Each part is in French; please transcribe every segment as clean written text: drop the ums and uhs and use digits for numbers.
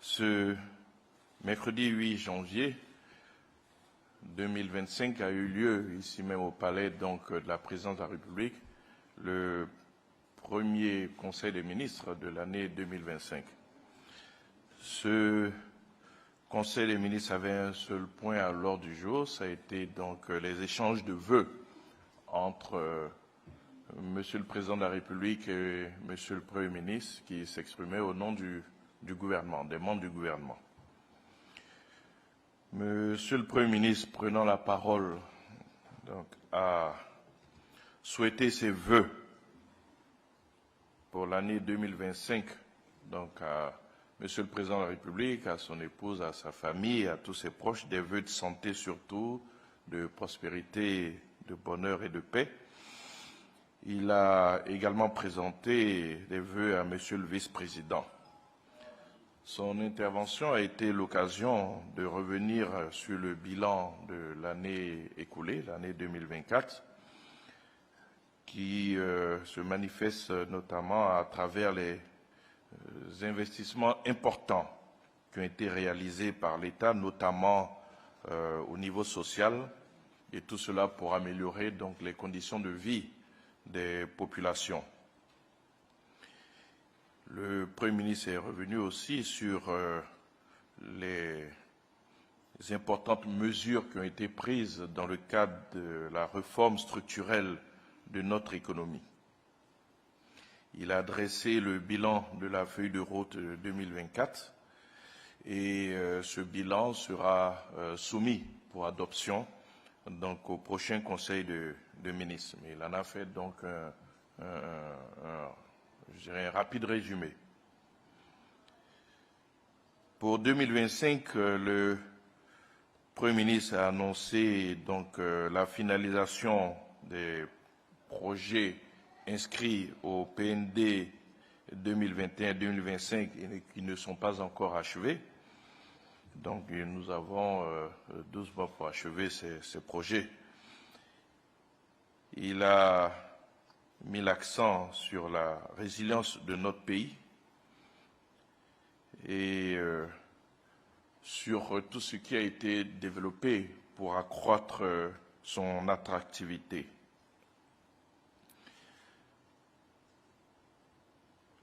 Ce mercredi 8 janvier 2025 a eu lieu ici même au palais de la présidence de la République le premier conseil des ministres de l'année 2025. Ce conseil des ministres avait un seul point à l'ordre du jour, ça a été donc les échanges de vœux entre Monsieur le Président de la République et Monsieur le Premier ministre qui s'exprimaient au nom du gouvernement, des membres du gouvernement. Monsieur le Premier ministre, prenant la parole, a souhaité ses vœux pour l'année 2025, à Monsieur le Président de la République, à son épouse, à sa famille, à tous ses proches, des vœux de santé surtout, de prospérité, de bonheur et de paix. Il a également présenté des vœux à Monsieur le Vice-président. Son intervention a été l'occasion de revenir sur le bilan de l'année écoulée, l'année 2024, qui se manifeste notamment à travers les investissements importants qui ont été réalisés par l'État, notamment au niveau social, et tout cela pour améliorer donc les conditions de vie des populations. Le Premier ministre est revenu aussi sur les importantes mesures qui ont été prises dans le cadre de la réforme structurelle de notre économie. Il a dressé le bilan de la feuille de route 2024 et ce bilan sera soumis pour adoption au prochain Conseil de ministres. Mais il en a fait donc un rapide résumé. Pour 2025, le Premier ministre a annoncé la finalisation des projets inscrits au PND 2021-2025 et qui ne sont pas encore achevés. Donc nous avons 12 mois pour achever ces projets. Il a mis l'accent sur la résilience de notre pays et sur tout ce qui a été développé pour accroître son attractivité.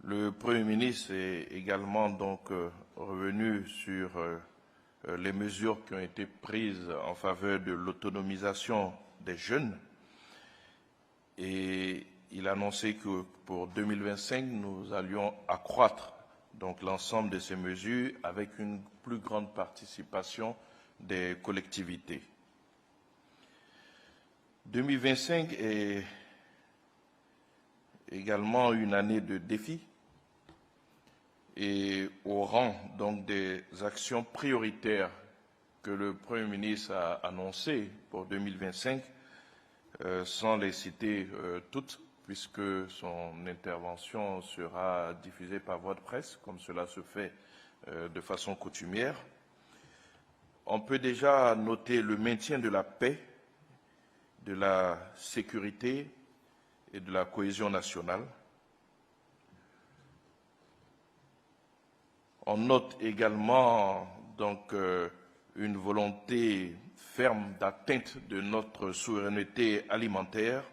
Le Premier ministre est également revenu sur les mesures qui ont été prises en faveur de l'autonomisation des jeunes et il a annoncé que pour 2025, nous allions accroître l'ensemble de ces mesures avec une plus grande participation des collectivités. 2025 est également une année de défis et au rang des actions prioritaires que le Premier ministre a annoncées pour 2025, sans les citer toutes, puisque son intervention sera diffusée par voie de presse, comme cela se fait de façon coutumière. On peut déjà noter le maintien de la paix, de la sécurité et de la cohésion nationale. On note également une volonté ferme d'atteinte de notre souveraineté alimentaire.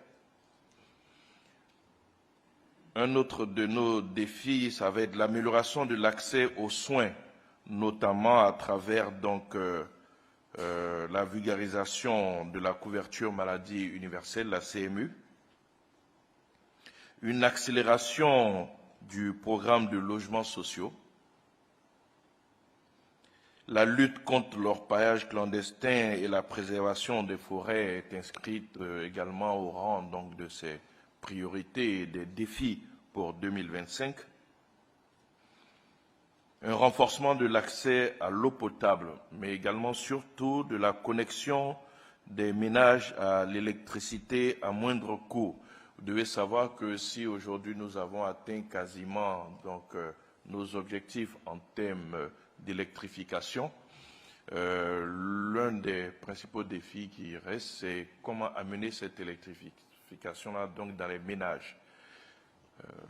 Un autre de nos défis, ça va être l'amélioration de l'accès aux soins, notamment à travers la vulgarisation de la couverture maladie universelle, la CMU, une accélération du programme de logements sociaux, la lutte contre l'orpaillage clandestin et la préservation des forêts est inscrite également au rang de ces priorités et des défis pour 2025. Un renforcement de l'accès à l'eau potable, mais également surtout de la connexion des ménages à l'électricité à moindre coût. Vous devez savoir que si aujourd'hui nous avons atteint quasiment nos objectifs en termes d'électrification, l'un des principaux défis qui reste, c'est comment amener cette électrification-là dans les ménages.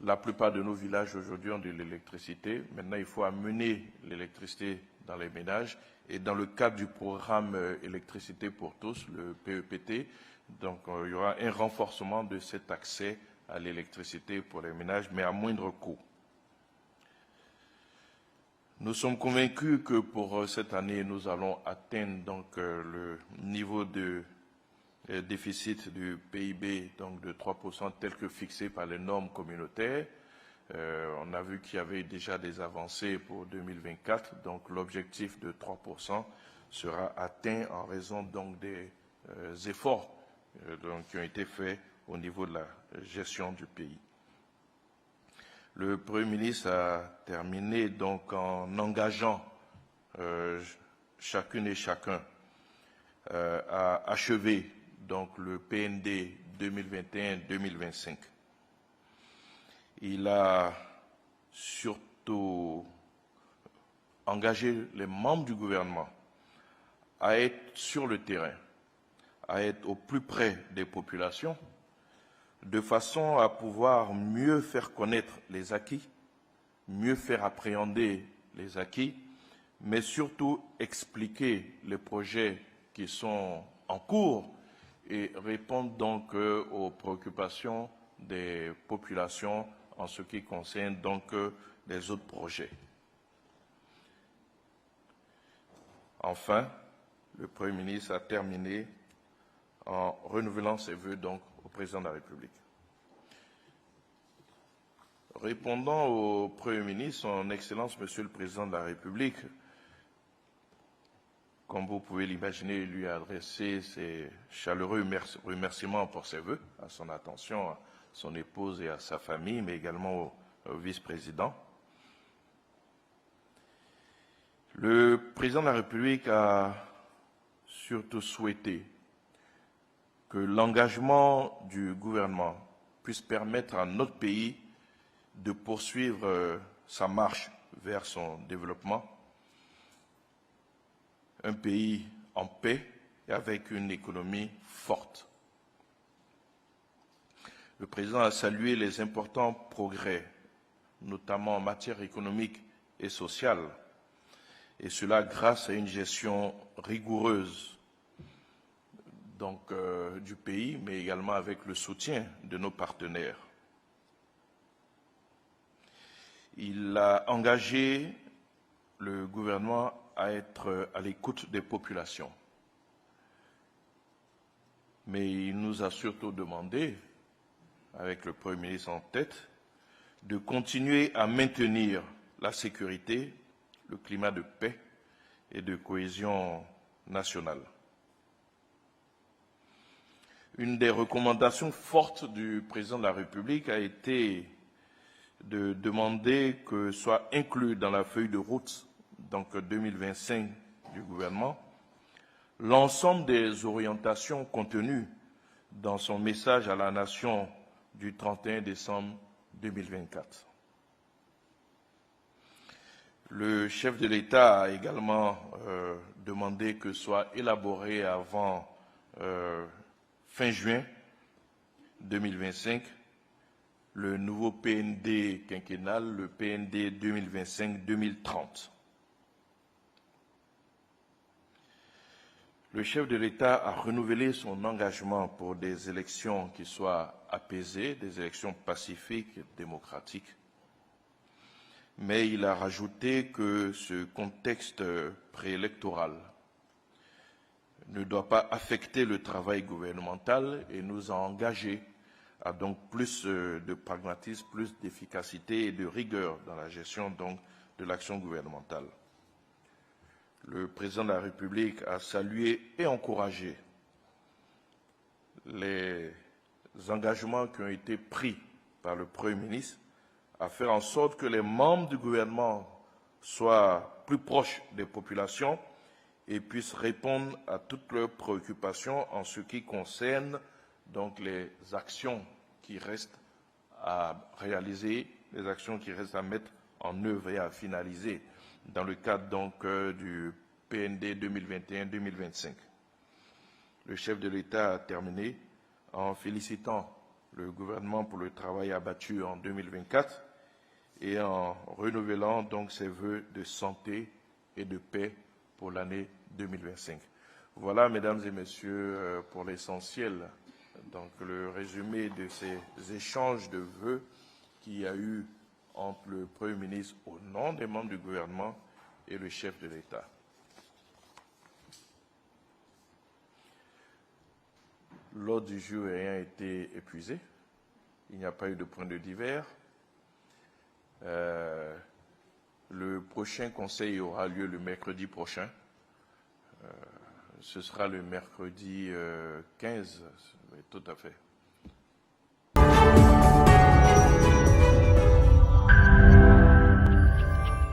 La plupart de nos villages aujourd'hui ont de l'électricité. Maintenant, il faut amener l'électricité dans les ménages. Et dans le cadre du programme électricité pour tous, le PEPT, donc il y aura un renforcement de cet accès à l'électricité pour les ménages, mais à moindre coût. Nous sommes convaincus que pour cette année, nous allons atteindre donc le niveau de déficit du PIB donc de 3% tel que fixé par les normes communautaires. On a vu qu'il y avait déjà des avancées pour 2024, donc l'objectif de 3% sera atteint en raison donc des efforts donc, qui ont été faits au niveau de la gestion du pays. Le Premier ministre a terminé donc en engageant chacune et chacun à achever donc le PND 2021-2025. Il a surtout engagé les membres du gouvernement à être sur le terrain, à être au plus près des populations, de façon à pouvoir mieux faire connaître les acquis, mieux faire appréhender les acquis, mais surtout expliquer les projets qui sont en cours et répondre donc aux préoccupations des populations en ce qui concerne donc les autres projets. Enfin, le Premier ministre a terminé en renouvelant ses vœux donc au Président de la République. Répondant au Premier ministre, son Excellence, Monsieur le Président de la République, comme vous pouvez l'imaginer, lui a adressé ses chaleureux remerciements pour ses vœux, à son attention, à son épouse et à sa famille, mais également au vice-président. Le Président de la République a surtout souhaité que l'engagement du gouvernement puisse permettre à notre pays de poursuivre sa marche vers son développement, un pays en paix et avec une économie forte. Le Président a salué les importants progrès, notamment en matière économique et sociale, et cela grâce à une gestion rigoureuse donc, du pays, mais également avec le soutien de nos partenaires. Il a engagé le gouvernement à être à l'écoute des populations. Mais il nous a surtout demandé, avec le Premier ministre en tête, de continuer à maintenir la sécurité, le climat de paix et de cohésion nationale. Une des recommandations fortes du Président de la République a été de demander que soit inclus dans la feuille de route donc 2025 du gouvernement l'ensemble des orientations contenues dans son message à la nation du 31 décembre 2024. Le chef de l'État a également demandé que soit élaboré avant fin juin 2025 le nouveau PND quinquennal, le PND 2025-2030. Le chef de l'État a renouvelé son engagement pour des élections qui soient apaisées, des élections pacifiques et démocratiques. Mais il a rajouté que ce contexte préélectoral ne doit pas affecter le travail gouvernemental et nous a engagés à donc plus de pragmatisme, plus d'efficacité et de rigueur dans la gestion donc de l'action gouvernementale. Le Président de la République a salué et encouragé les engagements qui ont été pris par le Premier ministre à faire en sorte que les membres du gouvernement soient plus proches des populations et puissent répondre à toutes leurs préoccupations en ce qui concerne donc les actions qui restent à réaliser, les actions qui restent à mettre en œuvre et à finaliser dans le cadre donc du PND 2021-2025. Le chef de l'État a terminé en félicitant le gouvernement pour le travail abattu en 2024 et en renouvelant donc ses vœux de santé et de paix pour l'année 2025. Voilà, mesdames et messieurs, pour l'essentiel, donc le résumé de ces échanges de vœux qu'il y a eu entre le Premier ministre au nom des membres du gouvernement et le chef de l'État. L'ordre du jour ayant été épuisé, il n'y a pas eu de point de divers. Le prochain conseil aura lieu le mercredi prochain. Ce sera le mercredi 15, tout à fait.